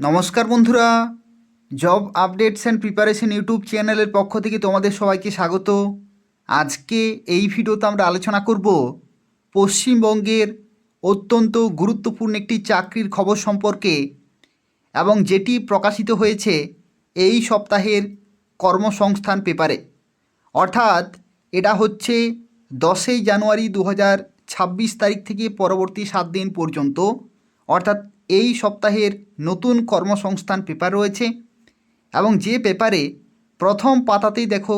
নমস্কার বন্ধুরা, job updates and preparation YouTube চ্যানেলের পক্ষ থেকে তোমাদের সবাইকে স্বাগত। আজকে এই ভিডিওতে আমরা আলোচনা করব পশ্চিমবঙ্গের অত্যন্ত গুরুত্বপূর্ণ একটি চাকরির খবর সম্পর্কে, এবং যেটি প্রকাশিত হয়েছে এই সপ্তাহের কর্মসংস্থান পেপারে। অর্থাৎ এটা হচ্ছে 10ই জানুয়ারি 2026 তারিখ থেকে পরবর্তী 7 দিন পর্যন্ত, অর্থাৎ এই সপ্তাহের নতুন কর্মসংস্থান পেপার রয়েছে। এবং যে পেপারে প্রথম পাতাতেই দেখো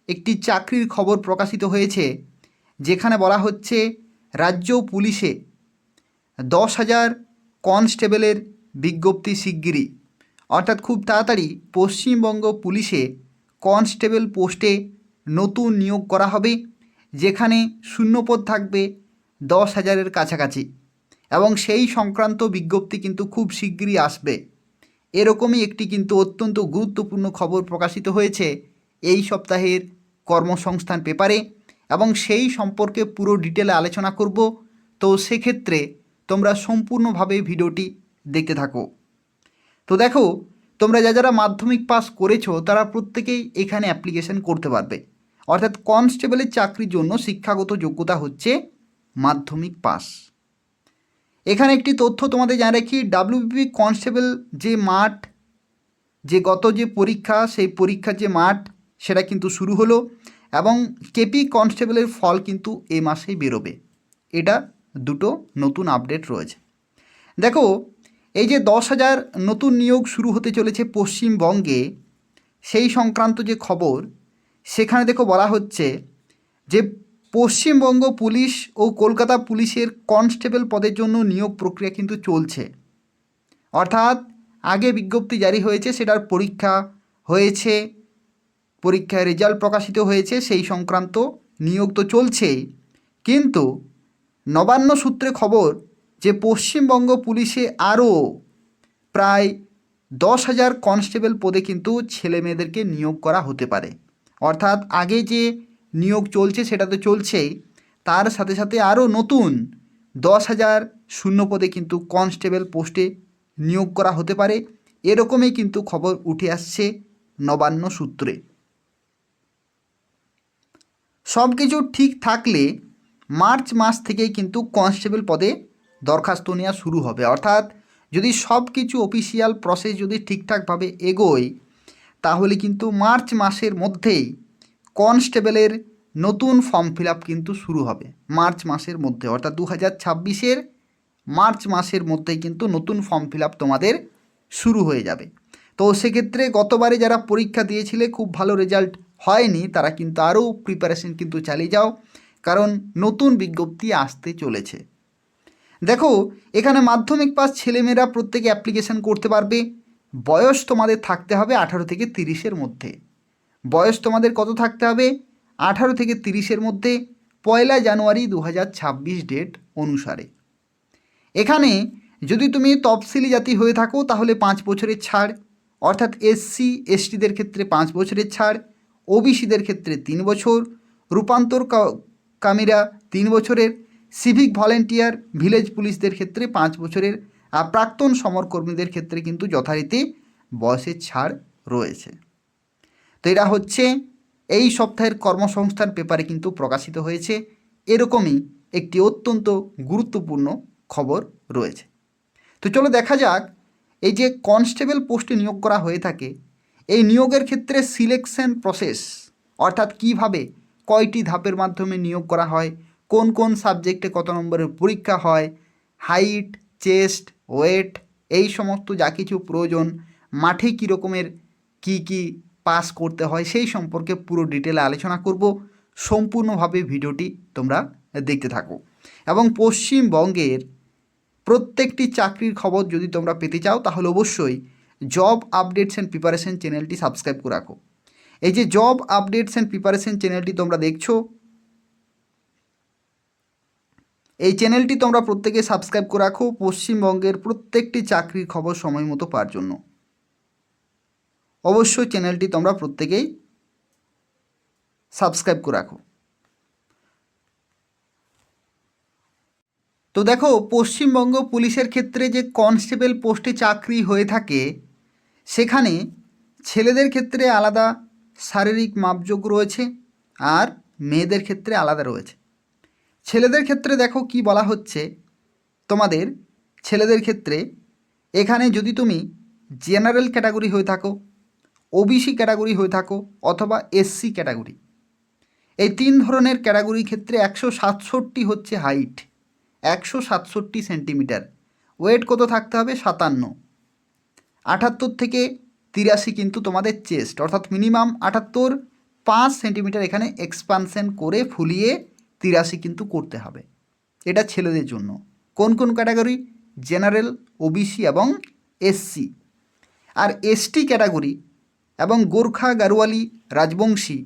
একটি চাকরির খবর প্রকাশিত হয়েছে, যেখানে বলা হচ্ছে রাজ্য পুলিশে 10,000 কনস্টেবলের বিজ্ঞপ্তি শিগগিরই। অর্থাৎ খুব তাড়াতাড়ি পশ্চিমবঙ্গ পুলিশে কনস্টেবল পোস্টে নতুন নিয়োগ করা হবে, যেখানে শূন্যপদ থাকবে 10,000-এর কাছাকাছি, এবং সেই সংক্রান্ত বিজ্ঞপ্তি কিন্তু খুব শিগগিরই আসবে। এরকমই একটি কিন্তু অত্যন্ত গুরুত্বপূর্ণ খবর প্রকাশিত হয়েছে এই সপ্তাহের কর্মসংস্থান পেপারে, এবং সেই সম্পর্কে পুরো ডিটেলে আলোচনা করব। তো সেক্ষেত্রে তোমরা সম্পূর্ণভাবে ভিডিওটি দেখতে থাকো। তো দেখো, তোমরা যারা মাধ্যমিক পাস করেছো তারা প্রত্যেকেই এখানে অ্যাপ্লিকেশন করতে পারবে। অর্থাৎ কনস্টেবলের চাকরির জন্য শিক্ষাগত যোগ্যতা হচ্ছে মাধ্যমিক পাস। এখানে একটি তথ্য তোমাদের জানা রাখি, ডাব্লিউবিপি কনস্টেবল যে মাঠ, যে গত যে পরীক্ষা, সেই পরীক্ষার যে মাঠ সেটা কিন্তু শুরু হলো, এবং কেপি কনস্টেবলের ফল কিন্তু এই মাসেই বেরোবে। এটা দুটো নতুন আপডেট রয়েছে। দেখো, এই যে 10,000 নতুন নিয়োগ শুরু হতে চলেছে পশ্চিমবঙ্গে, সেই সংক্রান্ত যে খবর, সেখানে দেখো বলা হচ্ছে যে পশ্চিমবঙ্গ পুলিশ ও কলকাতা পুলিশের কনস্টেবল পদের জন্য নিয়োগ প্রক্রিয়া কিন্তু চলছে। অর্থাৎ আগে বিজ্ঞপ্তি জারি হয়েছে, সেটার পরীক্ষা হয়েছে, পরীক্ষার রেজাল্ট প্রকাশিত হয়েছে, সেই সংক্রান্ত নিয়োগ তো চলছেই। কিন্তু নবান্ন সূত্রে খবর যে পশ্চিমবঙ্গ পুলিশে আরও প্রায় 10,000 কনস্টেবল পদে কিন্তু ছেলে মেয়েদেরকে নিয়োগ করা হতে পারে। অর্থাৎ আগে যে নিয়োগ চলছে সেটা তো চলছেই, তার সাথে সাথে আরও নতুন 10,000 শূন্য পদে কিন্তু কনস্টেবল পোস্টে নিয়োগ করা হতে পারে। এরকমই কিন্তু খবর উঠে আসছে নবান্ন সূত্রে। সব কিছু ঠিক থাকলে মার্চ মাস থেকেই কিন্তু কনস্টেবল পদে দরখাস্ত নেওয়া শুরু হবে। অর্থাৎ যদি সব কিছু অফিসিয়াল প্রসেস যদি ঠিকঠাকভাবে এগোয়, তাহলে কিন্তু মার্চ মাসের মধ্যেই কনস্টেবলের নতুন ফর্ম ফিল আপ কিন্তু শুরু হবে। মার্চ মাসের মধ্যে, অর্থাৎ 2026-এর মার্চ মাসের মধ্যেই কিন্তু নতুন ফর্ম ফিল আপ তোমাদের শুরু হয়ে যাবে। তো সেক্ষেত্রে গতবারে যারা পরীক্ষা দিয়েছিলে খুব ভালো রেজাল্ট হয়নি, তারা কিন্তু আরও প্রিপারেশন কিন্তু চালিয়ে যাও, কারণ নতুন বিজ্ঞপ্তি আসতে চলেছে। দেখো, এখানে মাধ্যমিক পাস ছেলেমেয়েরা প্রত্যেকে অ্যাপ্লিকেশন করতে পারবে। বয়স তোমাদের থাকতে হবে 18 থেকে 30-এর মধ্যে। বয়স তোমাদের কত থাকতে হবে? 18 থেকে 30-এর মধ্যে, 1 জানুয়ারি 2026 ডেট অনুসারে। এখানে যদি তুমি তফসিলি জাতি হয়ে থাকো তাহলে 5 বছরের ছাড়, অর্থাৎ এসসি এসটিদের ক্ষেত্রে 5 বছরের ছাড়, ওবিসিদের ক্ষেত্রে 3 বছর, রূপান্তর কামীরা 3 বছরের, সিভিক ভলেন্টিয়ার ভিলেজ পুলিশদের ক্ষেত্রে 5 বছরের, আর প্রাক্তন সমরকর্মীদের ক্ষেত্রে কিন্তু যথারীতি বয়সের ছাড় রয়েছে। তো এটা হচ্ছে এই সপ্তাহের কর্মসংস্থান পেপারে কিন্তু প্রকাশিত হয়েছে। এরকমই একটি অত্যন্ত গুরুত্বপূর্ণ খবর রয়েছে। তো চলো দেখা যাক, এই যে কনস্টেবল পোস্টে নিয়োগ করা হয়ে থাকে, এই নিয়োগের ক্ষেত্রে সিলেকশন প্রসেস, অর্থাৎ কিভাবে কয়টি ধাপের মাধ্যমে নিয়োগ করা হয়, কোন কোন সাবজেক্টে কত নম্বরের পরীক্ষা হয়, হাইট, চেস্ট, ওয়েট, এই সমস্ত যা কিছু প্রয়োজন, মাঠে কী রকমের কী পাস করতে হয়, সেই সম্পর্কে পুরো ডিটেলে আলোচনা করব। সম্পূর্ণভাবে ভিডিওটি তোমরা দেখতে থাকো, এবং পশ্চিমবঙ্গের প্রত্যেকটি চাকরির খবর যদি তোমরা পেতে চাও তাহলে অবশ্যই জব আপডেটস অ্যান্ড প্রিপারেশন চ্যানেলটি সাবস্ক্রাইব করে রাখো। এই যে জব আপডেটস অ্যান্ড প্রিপারেশন চ্যানেলটি তোমরা দেখছো, এই চ্যানেলটি তোমরা প্রত্যেকে সাবস্ক্রাইব করে রাখো পশ্চিমবঙ্গের প্রত্যেকটি চাকরির খবর সময় মতো পাওয়ার জন্য। অবশ্যই চ্যানেলটি তোমরা প্রত্যেকেই সাবস্ক্রাইব করে রাখো। তো দেখো, পশ্চিমবঙ্গ পুলিশের ক্ষেত্রে যে কনস্টেবল পোস্টে চাকরি হয়ে থাকে সেখানে ছেলেদের ক্ষেত্রে আলাদা শারীরিক মাপযোগ রয়েছে আর মেয়েদের ক্ষেত্রে আলাদা রয়েছে। ছেলেদের ক্ষেত্রে দেখো কি বলা হচ্ছে তোমাদের। ছেলেদের ক্ষেত্রে এখানে যদি তুমি জেনারেল ক্যাটাগরি হয়ে থাকো, ওবিসি ক্যাটাগরি হয়ে থাকো অথবা এসসি ক্যাটাগরি, এই 3 ধরনের ক্যাটাগরির ক্ষেত্রে 167 হচ্ছে হাইট, 167 সেন্টিমিটার। ওয়েট কত থাকতে হবে? 57। 78 থেকে 83 কিন্তু তোমাদের চেস্ট, অর্থাৎ মিনিমাম 78, 5 সেন্টিমিটার এখানে এক্সপানশন করে ফুলিয়ে 83 কিন্তু করতে হবে। এটা ছেলেদের জন্য। কোন কোন ক্যাটাগরি? জেনারেল, ওবিসি এবং এসসি। আর এসটি ক্যাটাগরি এবং গোর্খা, গারোয়ালি, রাজবংশী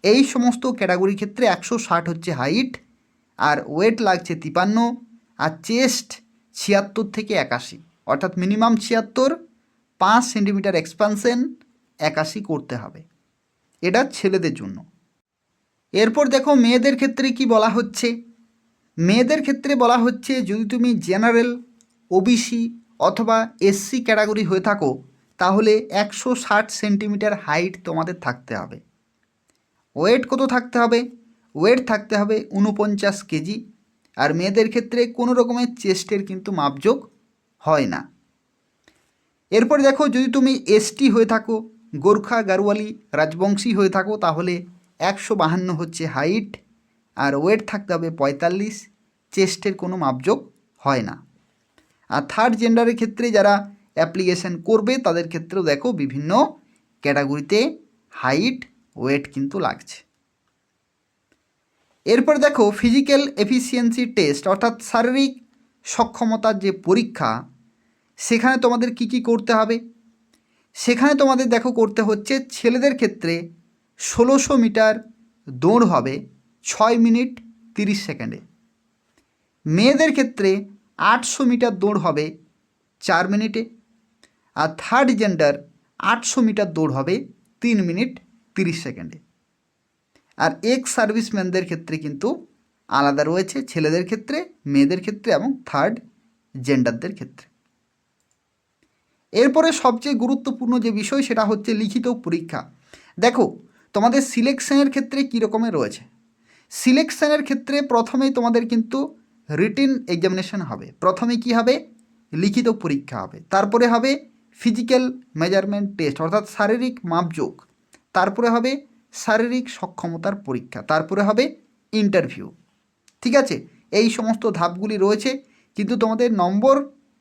এই সমস্ত ক্যাটাগরির ক্ষেত্রে 160 হচ্ছে হাইট, আর ওয়েট লাগছে 53, আর চেস্ট 76 থেকে 81, অর্থাৎ মিনিমাম 76, 5 সেন্টিমিটার এক্সপানশন, 81 করতে হবে। এটা ছেলেদের জন্য। এরপর দেখো মেয়েদের ক্ষেত্রে কি বলা হচ্ছে। মেয়েদের ক্ষেত্রে বলা হচ্ছে যদি তুমি জেনারেল, ওবিসি অথবা এসসি ক্যাটাগরি হয়ে থাকো তাহলে 160 সেন্টিমিটার হাইট তোমাদের থাকতে হবে। ওয়েট কত থাকতে হবে? ওয়েট থাকতে হবে 49 কেজি। আর মেয়েদের ক্ষেত্রে কোনো রকমের চেস্টের কিন্তু মাপযোগ হয় না। এরপর দেখো যদি তুমি এসটি হয়ে থাকো, গোর্খা, গারোয়ালি, রাজবংশী হয়ে থাকো তাহলে 152 হচ্ছে হাইট, আর ওয়েট থাকতে হবে 45, চেস্টের কোনো মাপযোগ হয় না। আর থার্ড জেন্ডারের ক্ষেত্রে যারা অ্যাপ্লিকেশন করবে তাদের ক্ষেত্রেও দেখো বিভিন্ন ক্যাটাগরিতে হাইট, ওয়েট কিন্তু লাগছে। এরপর দেখো ফিজিক্যাল এফিসিয়েন্সি টেস্ট, অর্থাৎ শারীরিক সক্ষমতার যে পরীক্ষা, সেখানে তোমাদের কি কি করতে হবে। সেখানে তোমাদের দেখো করতে হচ্ছে ছেলেদের ক্ষেত্রে 1600 মিটার দৌড় হবে 6 মিনিট 30 সেকেন্ডে। মেয়েদের ক্ষেত্রে 800 মিটার দৌড় হবে 4 মিনিটে। আর থার্ড জেন্ডার 800 মিটার দৌড় হবে 3 মিনিট 30 সেকেন্ডে। আর এক্স সার্ভিসম্যানদের ক্ষেত্রে কিন্তু আলাদা রয়েছে, ছেলেদের ক্ষেত্রে, মেয়েদের ক্ষেত্রে এবং থার্ড জেন্ডারদের ক্ষেত্রে। এরপরে সবচেয়ে গুরুত্বপূর্ণ যে বিষয় সেটা হচ্ছে লিখিত পরীক্ষা। দেখো তোমাদের সিলেকশনের ক্ষেত্রে কী রকমের রয়েছে। সিলেকশনের ক্ষেত্রে প্রথমেই তোমাদের কিন্তু রিটেন এক্সামিনেশন হবে। প্রথমে কি হবে? লিখিত পরীক্ষা হবে, তারপরে হবে ফিজিক্যাল মেজারমেন্ট টেস্ট অর্থাৎ শারীরিক মাপযোগ, তারপরে হবে শারীরিক সক্ষমতার পরীক্ষা, তারপরে হবে ইন্টারভিউ। ঠিক আছে, এই সমস্ত ধাপগুলি রয়েছে, কিন্তু তোমাদের নম্বর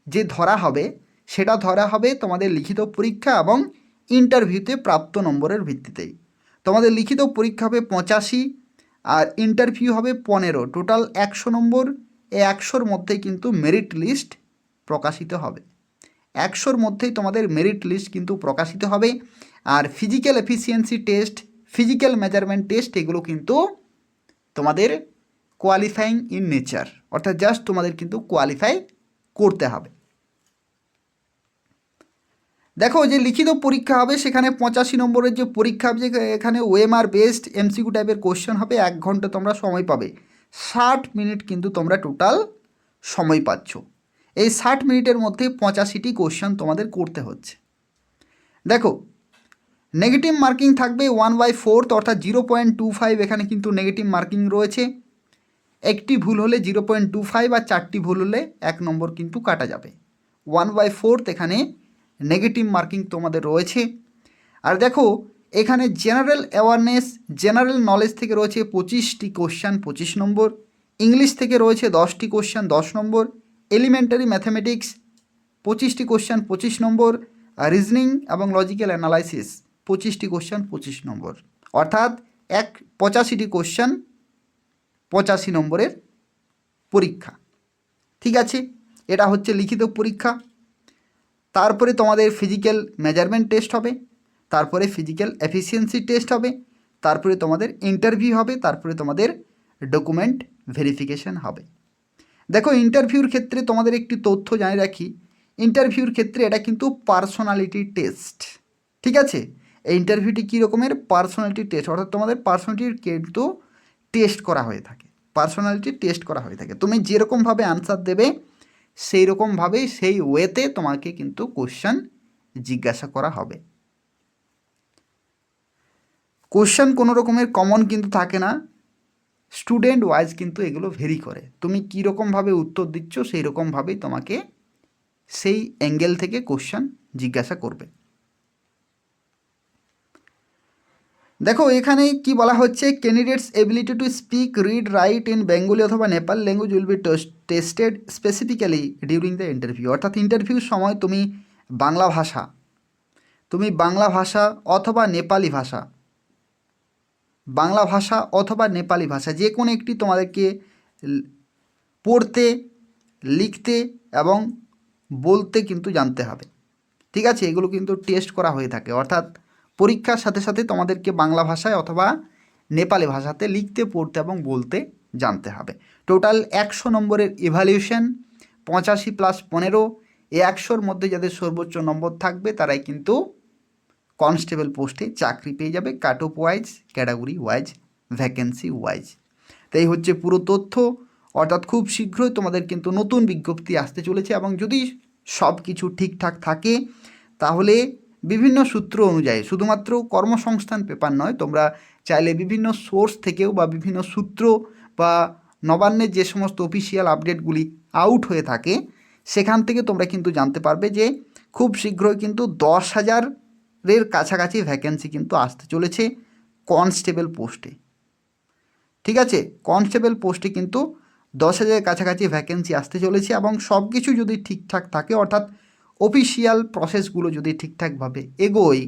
যে ধরা হবে সেটা ধরা হবে তোমাদের লিখিত পরীক্ষা এবং ইন্টারভিউতে প্রাপ্ত নম্বরের ভিত্তিতেই। তোমাদের লিখিত পরীক্ষা হবে 85 আর ইন্টারভিউ হবে 15, টোটাল 100 নম্বর। এই 100-র মধ্যেই কিন্তু মেরিট লিস্ট প্রকাশিত হবে। 100-র মধ্যেই তোমাদের মেরিট লিস্ট কিন্তু প্রকাশিত হবে। আর physical efficiency test, physical measurement test এগুলো কিন্তু তোমাদের কোয়ালিফাইং ইন নেচার, অর্থাৎ জাস্ট তোমাদের কিন্তু কোয়ালিফাই করতে হবে। দেখো যে লিখিত পরীক্ষা হবে সেখানে 85 নম্বরের যে পরীক্ষা হবে, এখানে ওএমআর বেসড এমসিকিউ টাইপের কোশ্চেন হবে। 1 ঘন্টা তোমরা সময় পাবে, 60 মিনিট কিন্তু তোমরা টোটাল সময় পাচ্ছ। এই 60 মিনিটের মধ্যে 85টি কোশ্চেন তোমাদের করতে হচ্ছে। দেখো নেগেটিভ মার্কিং থাকবে 1/4, অর্থাৎ 0.25 এখানে কিন্তু নেগেটিভ মার্কিং রয়েছে। একটি ভুল হলে 0.25 আর 4টি ভুল হলে 1 নম্বর কিন্তু কাটা যাবে। 1/4 এখানে নেগেটিভ মার্কিং তোমাদের রয়েছে। আর দেখো এখানে জেনারেল অ্যাওয়ারনেস, জেনারেল নলেজ থেকে রয়েছে 25টি কোশ্চেন, 25 নম্বর। ইংলিশ থেকে রয়েছে 10টি কোশ্চেন, 10 নম্বর। এলিমেন্টারি ম্যাথামেটিক্স 25টি কোশ্চেন, 25 নম্বর। রিজনিং এবং লজিক্যাল অ্যানালাইসিস 25টি কোশ্চেন, 25 নম্বর। অর্থাৎ 85টি কোশ্চেন, 85 নম্বরের পরীক্ষা। ঠিক আছে, এটা হচ্ছে লিখিত পরীক্ষা। তারপরে তোমাদের ফিজিক্যাল মেজারমেন্ট টেস্ট হবে, তারপরে ফিজিক্যাল এফিসিয়েন্সি টেস্ট হবে, তারপরে তোমাদের ইন্টারভিউ হবে, তারপরে তোমাদের ডকুমেন্ট ভেরিফিকেশন হবে। দেখো ইন্টারভিউর ক্ষেত্রে তোমাদের একটি তথ্য জানিয়ে রাখি, ইন্টারভিউর ক্ষেত্রে এটা কিন্তু পার্সোনালিটি টেস্ট। ঠিক আছে, এই ইন্টারভিউটি কী রকমের? পার্সোনালিটি টেস্ট, অর্থাৎ তোমাদের পার্সোনালিটির কিন্তু টেস্ট করা হয়ে থাকে। পার্সোনালিটি টেস্ট করা হয়ে থাকে। তুমি যেরকমভাবে আনসার দেবে সেই রকমভাবেই সেই ওয়েতে তোমাকে কিন্তু কোশ্চেন জিজ্ঞাসা করা হবে। কোশ্চেন কোনো রকমের কমন কিন্তু থাকে না, স্টুডেন্ট ওয়াইজ কিন্তু এগুলো ভেরি করে। তুমি কীরকমভাবে উত্তর দিচ্ছ সেই রকমভাবেই তোমাকে সেই অ্যাঙ্গেল থেকে কোশ্চেন জিজ্ঞাসা করবে। দেখো এখানে কি বলা হচ্ছে, candidates ability to speak read write in Bengali অথবা Nepal language will be tested specifically during the interview. অর্থাৎ ইন্টারভিউর সময় তুমি বাংলা ভাষা অথবা নেপালি ভাষা যে কোনো একটি তোমাদেরকে পড়তে, লিখতে এবং বলতে কিন্তু জানতে হবে। ঠিক আছে, এগুলো কিন্তু টেস্ট করা হয়ে থাকে। অর্থাৎ পরীক্ষার সাথে সাথে তোমাদেরকে বাংলা ভাষায় অথবা নেপালি ভাষাতে লিখতে, পড়তে এবং বলতে জানতে হবে। টোটাল 100 নম্বরের ইভ্যালুয়েশন, 85+15, এই 100-র মধ্যে যাদের সর্বোচ্চ নম্বর থাকবে তারাই কিন্তু কনস্টেবল পোস্টে চাকরি পেয়ে যাবে, cut off wise, category wise, vacancy wise. তাই হচ্ছে পুরো তথ্য। অর্থাৎ খুব শীঘ্রই তোমাদের কিন্তু নতুন বিজ্ঞপ্তি আসতে চলেছে, এবং যদি সব কিছু ঠিকঠাক থাকে তাহলে বিভিন্ন সূত্র অনুযায়ী, শুধুমাত্র কর্মসংস্থান পেপার নয়, তোমরা চাইলে বিভিন্ন সোর্স থেকেও বা বিভিন্ন সূত্র বা নবান্নের যে সমস্ত অফিসিয়াল আপডেটগুলি আউট হয়ে থাকে সেখান থেকে তোমরা কিন্তু জানতে পারবে যে খুব শীঘ্রই কিন্তু 10,000-এর কাছাকাছি ভ্যাকেন্সি কিন্তু আসতে চলেছে কনস্টেবল পোস্টে। ঠিক আছে, কনস্টেবল পোস্টে কিন্তু 10,000-এর কাছাকাছি ভ্যাকেন্সি আসতে চলেছে, এবং সব কিছু যদি ঠিকঠাক থাকে, অর্থাৎ অফিসিয়াল প্রসেসগুলো যদি ঠিকঠাকভাবে এগোয়,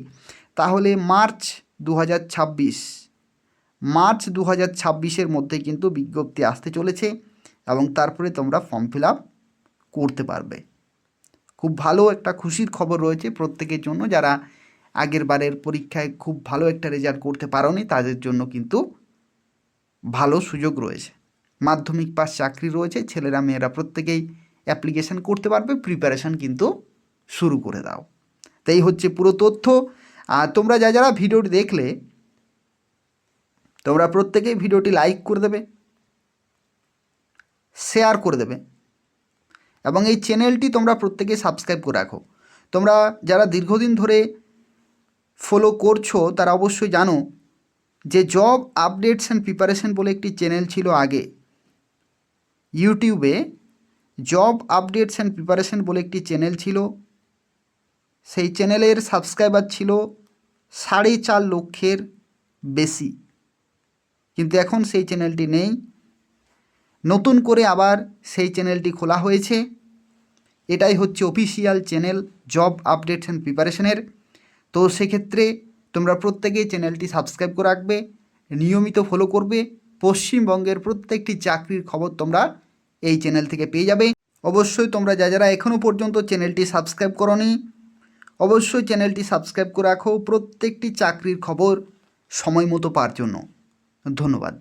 তাহলে মার্চ 2026-এর মধ্যে কিন্তু বিজ্ঞপ্তি আসতে চলেছে, এবং তারপরে তোমরা ফর্ম ফিল আপ করতে পারবে। খুব ভালো একটা খুশির খবর রয়েছে প্রত্যেকের জন্য। যারা আগের বারের পরীক্ষায় খুব ভালো একটা রেজাল্ট করতে পারোনি তাদের জন্য কিন্তু ভালো সুযোগ রয়েছে। মাধ্যমিক পাস চাকরি রয়েছে, ছেলেরা মেয়েরা প্রত্যেকেই অ্যাপ্লিকেশান করতে পারবে। প্রিপারেশান কিন্তু শুরু করে দাও। তাই হচ্ছে পুরো তথ্য। আর তোমরা যারা ভিডিওটি দেখলে তোমরা প্রত্যেকেই ভিডিওটি লাইক করে দেবে, শেয়ার করে দেবে, এবং এই চ্যানেলটি তোমরা প্রত্যেকেই সাবস্ক্রাইব করে রাখো। তোমরা যারা দীর্ঘদিন ধরে ফলো করছো তারা অবশ্যই জানো যে জব আপডেটস অ্যান্ড প্রিপারেশন বলে একটি চ্যানেল ছিল আগে ইউটিউবে। জব আপডেটস অ্যান্ড প্রিপারেশন বলে একটি চ্যানেল ছিল, সেই চ্যানেলের সাবস্ক্রাইবার ছিল 4.5 লক্ষের বেশি। কিন্তু এখন সেই চ্যানেলটি নেই, নতুন করে আবার সেই চ্যানেলটি খোলা হয়েছে। এটাই হচ্ছে official channel job updates and প্রিপারেশনের। তো সেক্ষেত্রে তোমরা প্রত্যেকেই চ্যানেলটি সাবস্ক্রাইব করে রাখবে, নিয়মিত ফলো করবে। পশ্চিমবঙ্গের প্রত্যেকটি চাকরির খবর তোমরা এই চ্যানেল থেকে পেয়ে যাবে। অবশ্যই তোমরা যারা এখনও পর্যন্ত চ্যানেলটি সাবস্ক্রাইব করোনি, অবশ্যই চ্যানেলটি সাবস্ক্রাইব করে রাখো প্রত্যেকটি চাকরির খবর সময় মতো পাওয়ার জন্য। ধন্যবাদ।